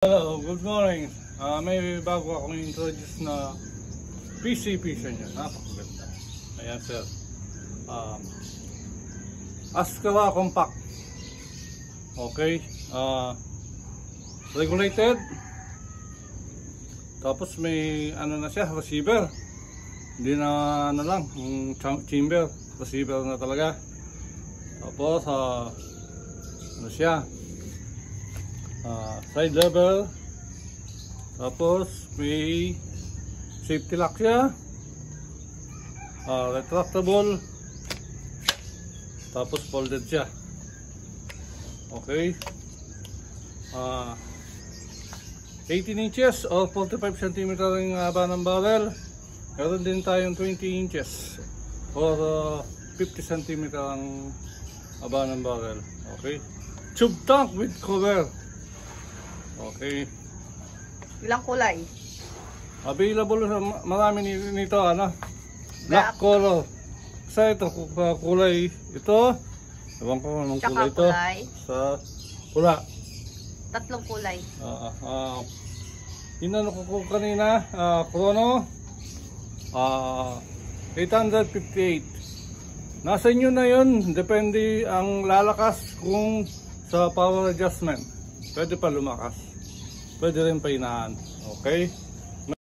Hello, good morning. May bago akong introduce na PCP sa inyo. Napakaganda. Ayan sir. Ascara Compact. Okay. Regulated. Tapos may ano na siya, receiver. Hindi na ano lang, chamber. Receiver na talaga. Tapos ano siya, side level. Tapos may safety lock siya, retractable, tapos folded siya. Okay. 18 inches or 45 cm ang haba ng barrel. Meron din tayong 20 inches or 50 cm ang haba ng barrel. Okay. Tube tank with cover. Okay. Ilang kulay? Available sa marami nito, ano? Black color. Sa ito, kulay ito. Ewan ko anong kulay ito. Sa pula. Tatlong kulay. Inano ko kanina, chrono. 858. Nasa inyo na yun. Depende ang lalakas kung sa power adjustment. Pwede pa lumakas. Pwede rin painahan. Okay?